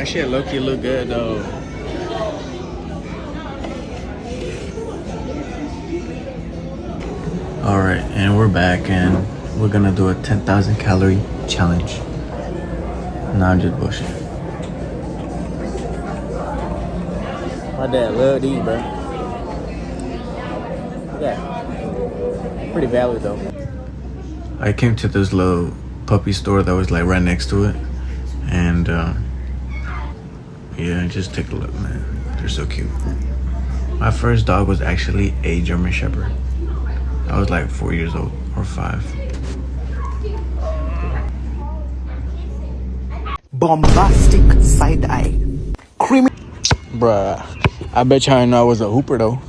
That shit low-key look good though. Alright, and we're back and we're gonna do a 10,000 calorie challenge. Nah, I'm just bullshit. My dad love these, bro. Look at that. Pretty valid though. I came to this little puppy store that was like right next to it. And yeah, just take a look, man. They're so cute. My first dog was actually a German Shepherd. I was like 4 years old or 5. Bombastic side eye. Creamy. Bruh, I bet y'all didn't know I was a hooper though.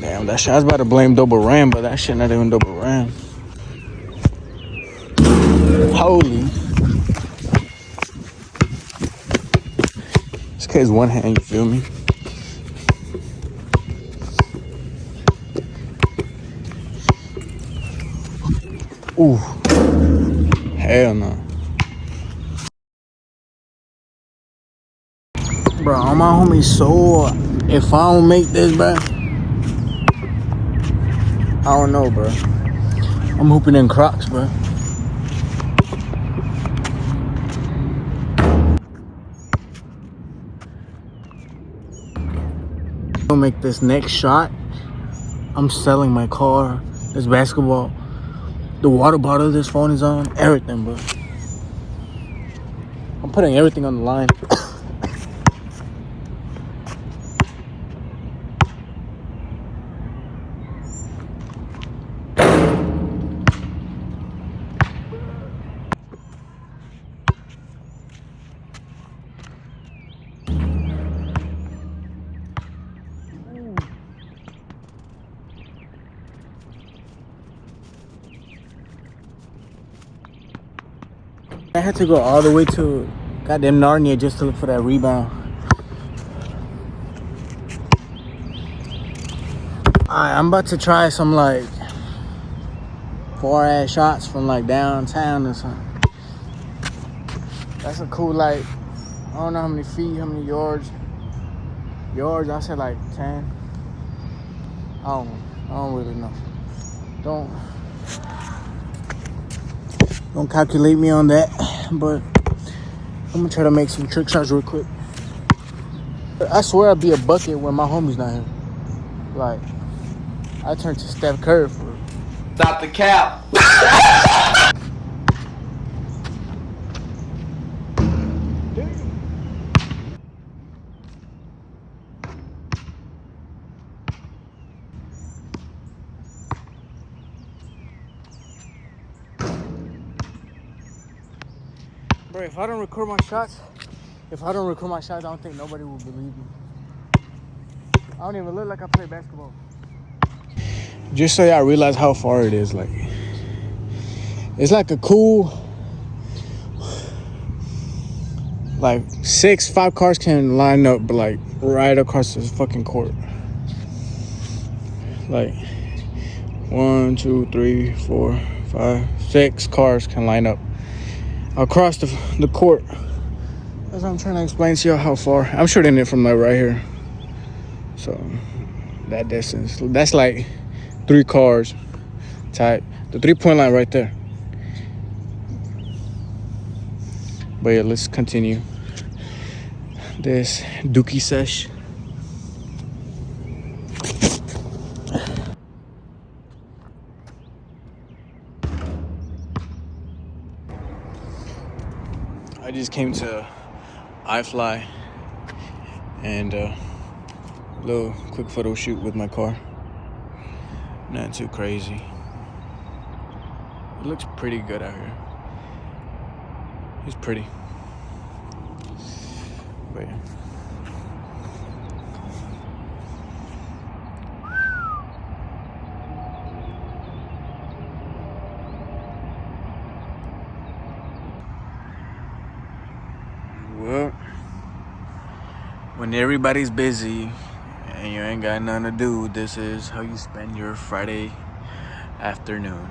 Damn, that shit, I was about to blame Double Ram, but that shit not even Double Ram. Holy. This kid's one hand, you feel me? Ooh. Hell no. Bro, all my homies so if I don't make this, bro, I don't know, bro. I'm hooping in Crocs, bro. I'll make this next shot. I'm selling my car, this basketball, the water bottle this phone is on, everything, bro. I'm putting everything on the line. I had to go all the way to goddamn Narnia just to look for that rebound. Alright, I'm about to try some like 4-ass shots from like downtown or something. That's a cool like, I don't know how many feet, how many yards. Yards, I said like 10. I don't know. I don't really know. Don't calculate me on that, but I'm gonna try to make some trick shots real quick. I swear I'll be a bucket when my homie's not here. Like, I turn to Steph Curry for real. Stop the cap. Bro, if I don't record my shots, I don't think nobody will believe me. I don't even look like I play basketball. Just so y'all realize how far it is, like, it's like a cool, like 5 cars can line up, but like right across this fucking court. Like 1, 2, 3, 4, 5, 6 cars can line up across the court. That's what I'm trying to explain to you how far. I'm shooting it from like right here. So that distance, that's like 3 cars type. The 3-point line right there. But yeah, let's continue this dookie sesh. I just came to iFly and a little quick photo shoot with my car. Not too crazy. It looks pretty good out here. It's pretty. But yeah. Well, when everybody's busy and you ain't got nothing to do, this is how you spend your Friday afternoon.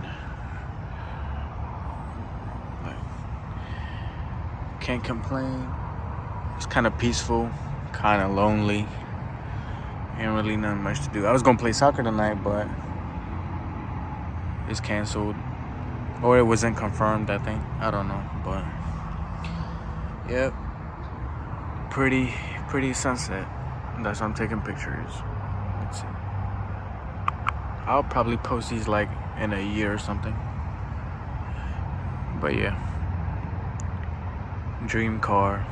Can't complain. It's kind of peaceful, kind of lonely. Ain't really nothing much to do. I was gonna play soccer tonight, but it's canceled, or it wasn't confirmed. I think, I don't know, but yep, pretty sunset. That's why I'm taking pictures. Let's see. I'll probably post these like in a year or something. But yeah, dream car,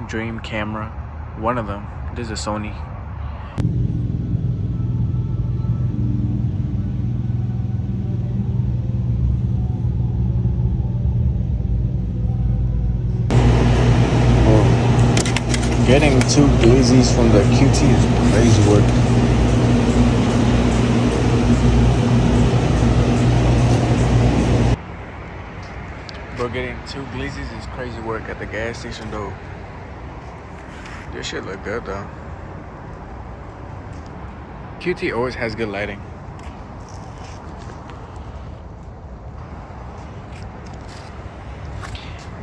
dream camera, one of them. This is a Sony. Getting 2 glizzies from the QT is crazy work. Bro, getting 2 glizzies is crazy work at the gas station though. This shit look good though. QT always has good lighting.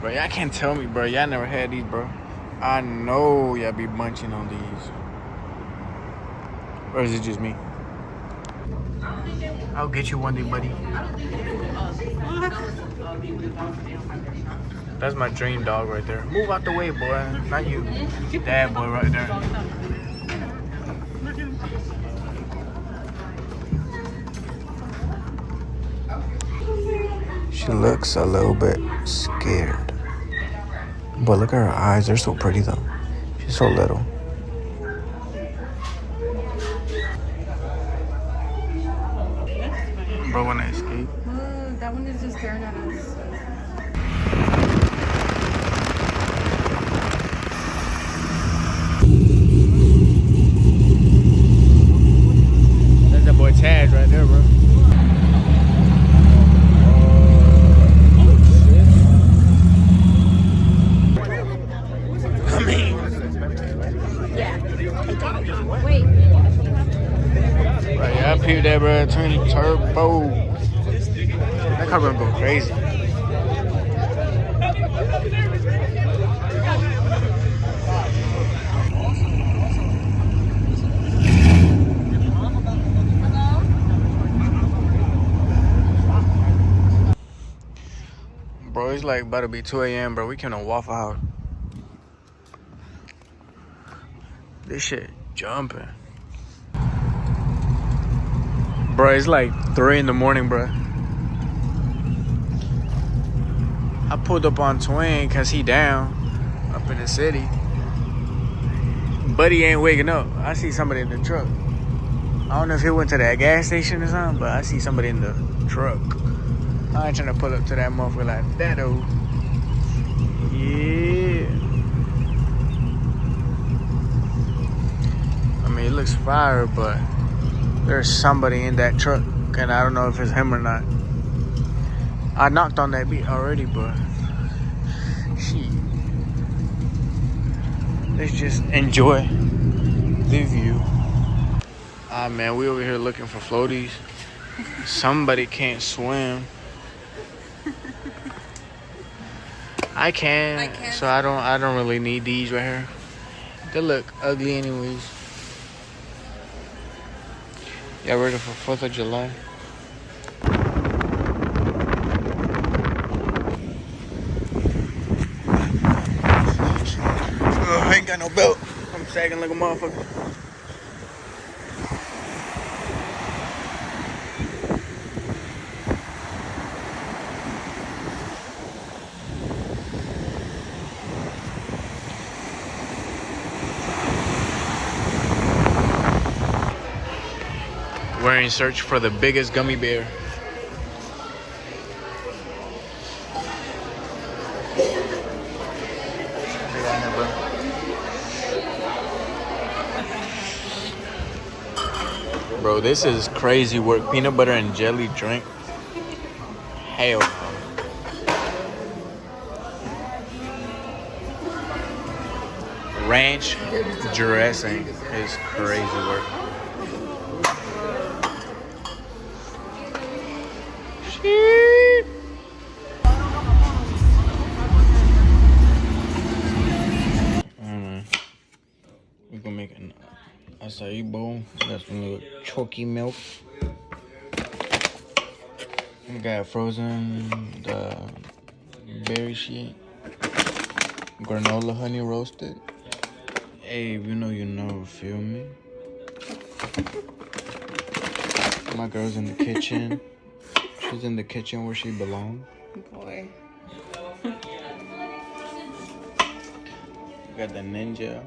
Bro, y'all can't tell me, bro. Y'all never had these, bro. I know y'all be munching on these. Or is it just me? I'll get you one day, buddy. That's my dream dog right there. Move out the way, boy. Not you. That boy right there. She looks a little bit scared. But look at her eyes. They're so pretty, though. She's so little. Bro, when I escape. That one is just staring at us. That's that boy Taz right there, bro. Wait. Right, yeah, I peeped that, bro. Turn turbo. That car gonna go crazy. Bro, it's like about to be 2 a.m., bro. We came to Waffle House. This shit jumping. Bro, it's like 3 in the morning, bro. I pulled up on Twin because he down up in the city. Buddy ain't waking up. I see somebody in the truck. I don't know if he went to that gas station or something, but I see somebody in the truck. I ain't trying to pull up to that motherfucker like that, though. Yeah. I mean, it looks fire, but there's somebody in that truck, and I don't know if it's him or not. I knocked on that beat already, but shit. Let's just enjoy the view. Ah, man, we over here looking for floaties. Somebody can't swim. I can, so I don't really need these right here. They look ugly anyways. Y'all ready for 4th of July? I ain't got no belt. I'm sagging like a motherfucker. We're in search for the biggest gummy bear. Bro, this is crazy work. Peanut butter and jelly drink. Hell no. Ranch dressing is crazy work. acai bowl. Got some little chalky milk. We got frozen the berry shit. Granola honey roasted. Hey, if you know, feel me? My girl's in the kitchen. She's in the kitchen where she belongs. Boy. We got the ninja.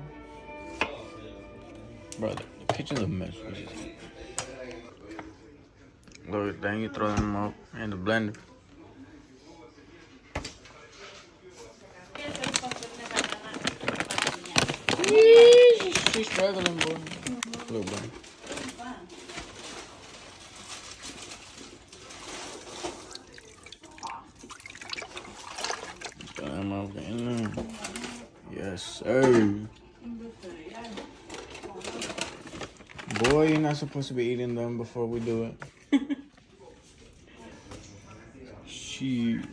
Brother, the kitchen's a mess. Look, then you throw them up in the blender. She's struggling, boy. Look, bro. Yes, sir. Boy, you're not supposed to be eating them before we do it. Shoot.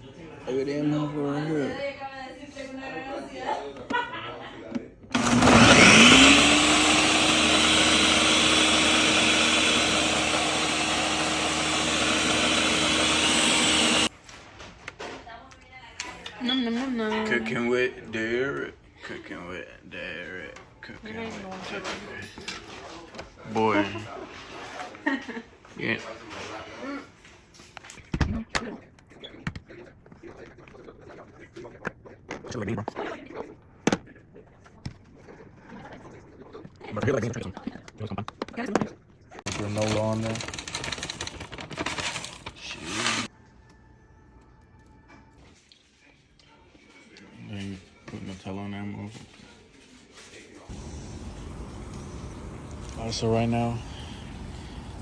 Look at them over here. Nom nom nom nom. Cooking with Derek. Cooking with Derek. Cooking with Derek. Boy. Yeah. Granola on there. Then you put Nutella on that move. Alright, so right now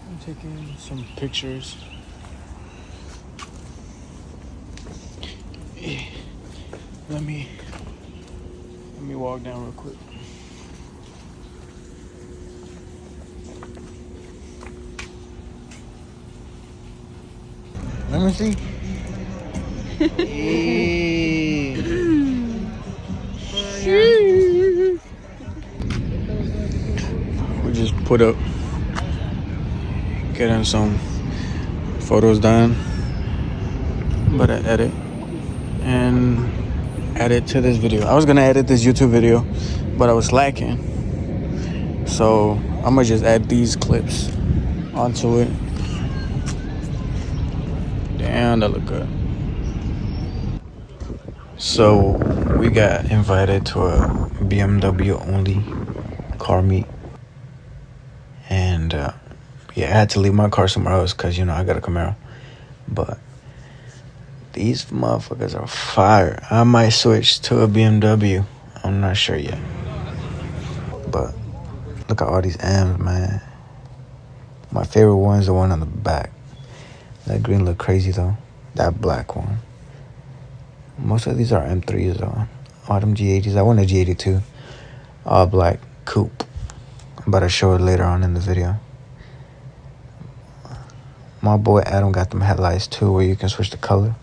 I'm taking some pictures. Let me walk down real quick. Let me see. We just put up, getting some photos done, but I edit and add it to this video. I was gonna edit this YouTube video, but I was lacking, so I'm gonna just add these clips onto it. Damn, that look good. So we got invited to a BMW only car meet, and yeah, I had to leave my car somewhere else because I got a Camaro. But these motherfuckers are fire. I might switch to a BMW. I'm not sure yet. But look at all these M's, man. My favorite one is the one on the back. That green look crazy though. That black one. Most of these are M3s though. All them G80s. I want a G82. All black coupe. I'm about to show it later on in the video. My boy Adam got them headlights too, where you can switch the color.